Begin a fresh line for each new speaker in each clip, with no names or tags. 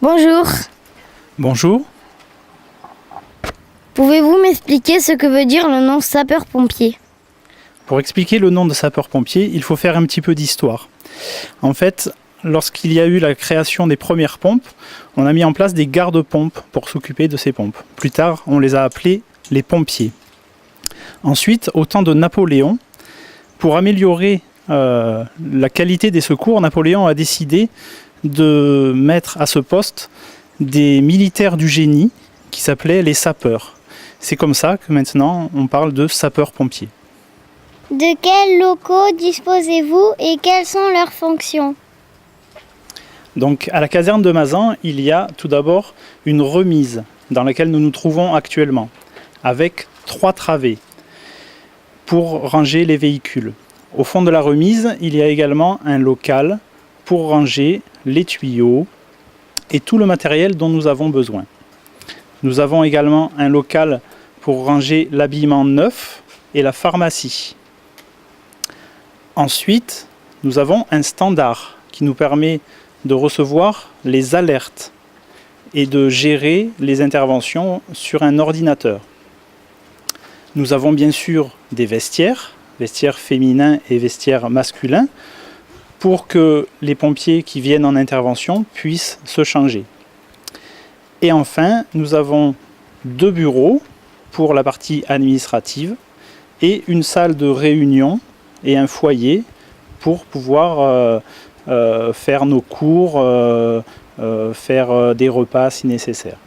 Bonjour,
Bonjour.
pouvez-vous m'expliquer ce que veut dire le nom sapeur-pompier?
Pour expliquer le nom de sapeur-pompier, il faut faire un petit peu d'histoire. En fait, lorsqu'il y a eu la création des premières pompes, on a mis en place des gardes-pompes pour s'occuper de ces pompes. Plus tard, on les a appelés les pompiers. Ensuite, au temps de Napoléon, pour améliorer la qualité des secours, Napoléon a décidé de mettre à ce poste des militaires du génie qui s'appelaient les sapeurs. C'est comme ça que maintenant on parle de sapeurs-pompiers.
De quels locaux disposez-vous et quelles sont leurs fonctions?
Donc à la caserne de Mazan, il y a tout d'abord une remise dans laquelle nous nous trouvons actuellement, avec 3 travées pour ranger les véhicules. Au fond de la remise, il y a également un local pour ranger les tuyaux et tout le matériel dont nous avons besoin. Nous avons également un local pour ranger l'habillement neuf et la pharmacie. Ensuite, nous avons un standard qui nous permet de recevoir les alertes et de gérer les interventions sur un ordinateur. Nous avons bien sûr des vestiaires féminins et vestiaires masculins, pour que les pompiers qui viennent en intervention puissent se changer. Et enfin, nous avons 2 bureaux pour la partie administrative et une salle de réunion et un foyer pour pouvoir faire nos cours, faire des repas si nécessaire.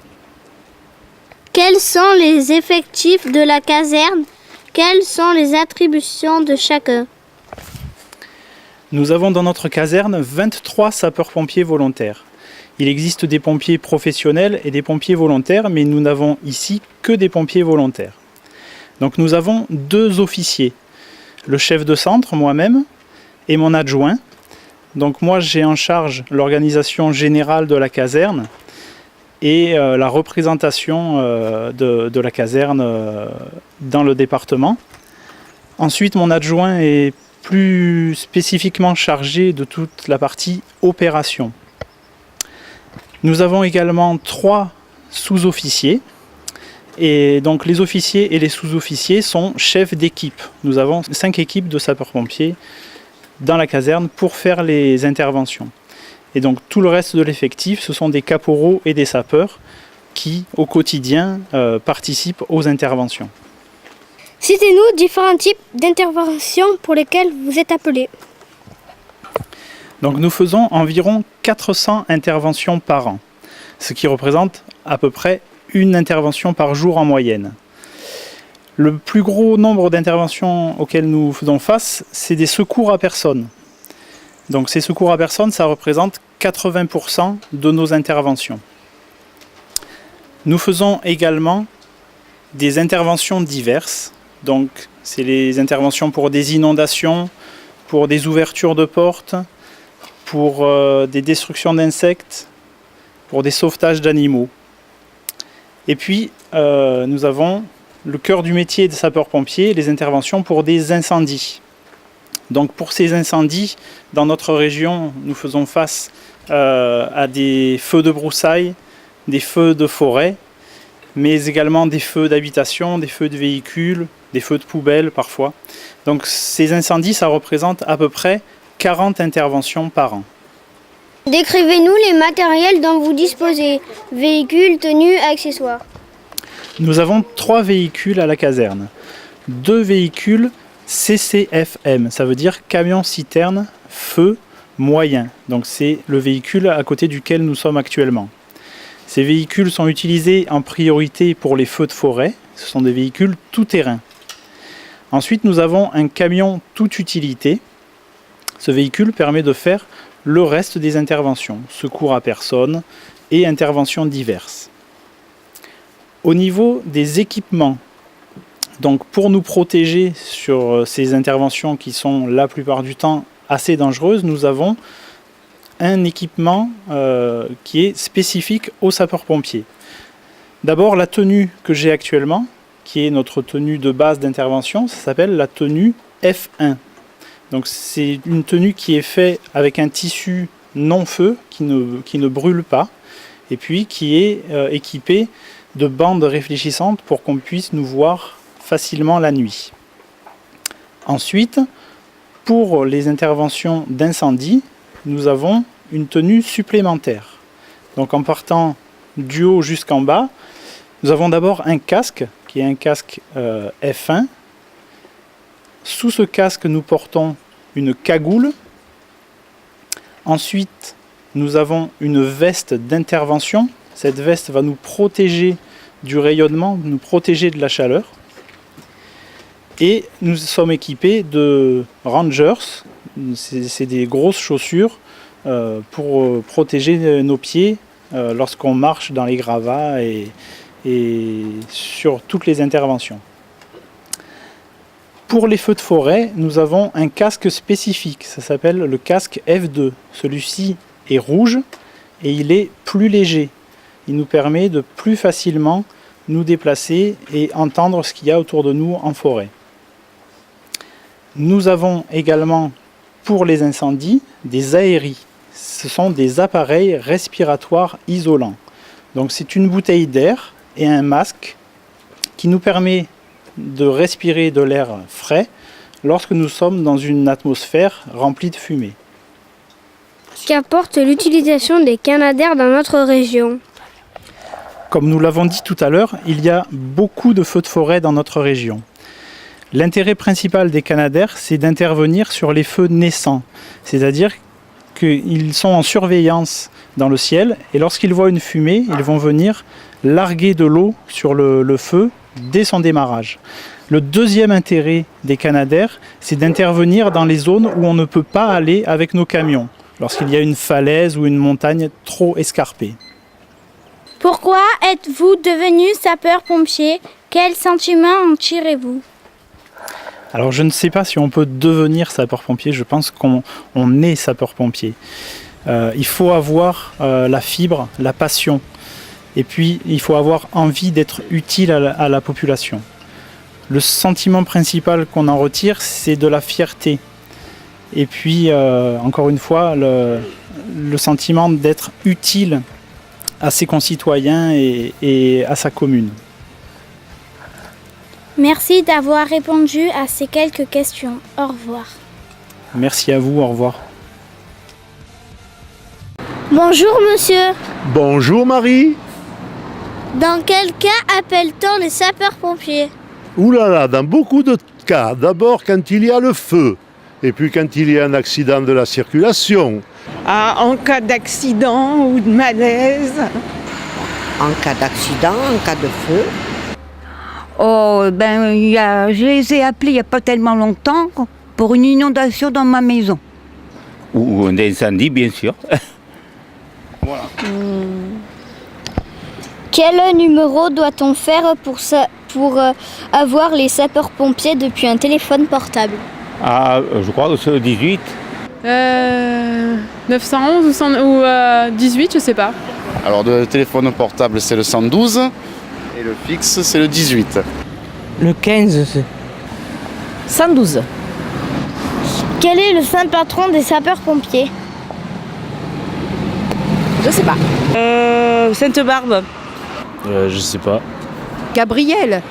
Quels sont les effectifs de la caserne? Quelles sont les attributions de chacun?
Nous avons dans notre caserne 23 sapeurs-pompiers volontaires. Il existe des pompiers professionnels et des pompiers volontaires, mais nous n'avons ici que des pompiers volontaires. Donc nous avons 2 officiers, le chef de centre, moi-même, et mon adjoint. Donc moi j'ai en charge l'organisation générale de la caserne et la représentation de la caserne dans le département. Ensuite mon adjoint est plus spécifiquement chargé de toute la partie opération. Nous avons également 3 sous-officiers et donc les officiers et les sous-officiers sont chefs d'équipe. Nous avons 5 équipes de sapeurs-pompiers dans la caserne pour faire les interventions. Et donc tout le reste de l'effectif, ce sont des caporaux et des sapeurs qui au quotidien participent aux interventions.
Citez-nous différents types d'interventions pour lesquelles vous êtes appelés.
Donc nous faisons environ 400 interventions par an, ce qui représente à peu près une intervention par jour en moyenne. Le plus gros nombre d'interventions auxquelles nous faisons face, c'est des secours à personne. Donc ces secours à personne, ça représente 80% de nos interventions. Nous faisons également des interventions diverses. Donc c'est les interventions pour des inondations, pour des ouvertures de portes, pour des destructions d'insectes, pour des sauvetages d'animaux. Et puis nous avons le cœur du métier des sapeurs-pompiers, les interventions pour des incendies. Donc pour ces incendies, dans notre région, nous faisons face à des feux de broussailles, des feux de forêt, mais également des feux d'habitation, des feux de véhicules, des feux de poubelles parfois. Donc ces incendies, ça représente à peu près 40 interventions par an.
Décrivez-nous les matériels dont vous disposez, véhicules, tenues, accessoires.
Nous avons 3 véhicules à la caserne. 2 véhicules CCFM, ça veut dire camion-citerne feu moyen. Donc c'est le véhicule à côté duquel nous sommes actuellement. Ces véhicules sont utilisés en priorité pour les feux de forêt. Ce sont des véhicules tout-terrain. Ensuite, nous avons un camion toute utilité. Ce véhicule permet de faire le reste des interventions, secours à personne et interventions diverses. Au niveau des équipements, donc pour nous protéger sur ces interventions qui sont la plupart du temps assez dangereuses, nous avons un équipement qui est spécifique aux sapeurs-pompiers. D'abord, la tenue que j'ai actuellement, qui est notre tenue de base d'intervention, ça s'appelle la tenue F1. Donc c'est une tenue qui est faite avec un tissu non-feu qui ne brûle pas et puis qui est équipé de bandes réfléchissantes pour qu'on puisse nous voir facilement la nuit. Ensuite, pour les interventions d'incendie, nous avons une tenue supplémentaire. Donc en partant du haut jusqu'en bas, nous avons d'abord un casque qui est un casque F1. Sous ce casque, nous portons une cagoule. Ensuite, nous avons une veste d'intervention. Cette veste va nous protéger du rayonnement, nous protéger de la chaleur. Et nous sommes équipés de Rangers. C'est des grosses chaussures pour protéger nos pieds lorsqu'on marche dans les gravats et sur toutes les interventions. Pour les feux de forêt, nous avons un casque spécifique, ça s'appelle le casque F2. Celui-ci est rouge et il est plus léger. Il nous permet de plus facilement nous déplacer et entendre ce qu'il y a autour de nous en forêt. Nous avons également pour les incendies des aéries. Ce sont des appareils respiratoires isolants. Donc c'est une bouteille d'air et un masque qui nous permet de respirer de l'air frais lorsque nous sommes dans une atmosphère remplie de fumée.
Qu'apporte l'utilisation des canadaires dans notre région?
Comme nous l'avons dit tout à l'heure, il y a beaucoup de feux de forêt dans notre région. L'intérêt principal des canadaires, c'est d'intervenir sur les feux naissants, c'est-à-dire qu'ils sont en surveillance dans le ciel et lorsqu'ils voient une fumée, ils vont venir larguer de l'eau sur le feu dès son démarrage. Le deuxième intérêt des canadaires, c'est d'intervenir dans les zones où on ne peut pas aller avec nos camions, lorsqu'il y a une falaise ou une montagne trop escarpée.
Pourquoi êtes-vous devenu sapeur-pompier? Quel sentiment en tirez-vous?
Alors je ne sais pas si on peut devenir sapeur-pompier, je pense qu'on est sapeur-pompier. Il faut avoir la fibre, la passion, et puis il faut avoir envie d'être utile à la population. Le sentiment principal qu'on en retire, c'est de la fierté. Et puis, encore une fois, le sentiment d'être utile à ses concitoyens et à sa commune.
Merci d'avoir répondu à ces quelques questions. Au revoir.
Merci à vous, au revoir.
Bonjour monsieur.
Bonjour Marie.
Dans quel cas appelle-t-on les sapeurs-pompiers?
Ouh là là, dans beaucoup de cas. D'abord quand il y a le feu, et puis quand il y a un accident de la circulation.
En cas d'accident ou de malaise.
En cas d'accident, en cas de feu.
Oh, je les ai appelés il n'y a pas tellement longtemps pour une inondation dans ma maison.
Ou un incendie, bien sûr.
Voilà.
Quel numéro doit-on faire pour avoir les sapeurs-pompiers depuis un téléphone portable?
Ah, je crois que c'est le 18.
911 ou 18, je sais pas.
Alors le téléphone portable c'est le 112 et le fixe c'est le 18.
Le 15 c'est 112.
Quel est le saint patron des sapeurs-pompiers?
Je sais pas. Sainte-Barbe.
Je sais pas.
Gabriel.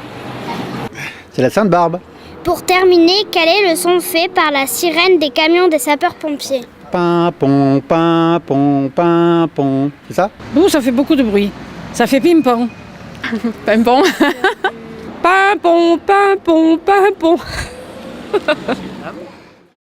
C'est la Sainte-Barbe.
Pour terminer, quel est le son fait par la sirène des camions des sapeurs-pompiers?
Pimpon, pimpon, pimpon. C'est ça?
Ouh, ça fait beaucoup de bruit. Ça fait pimpon.
Pimpon. Pimpon, pimpon, pimpon.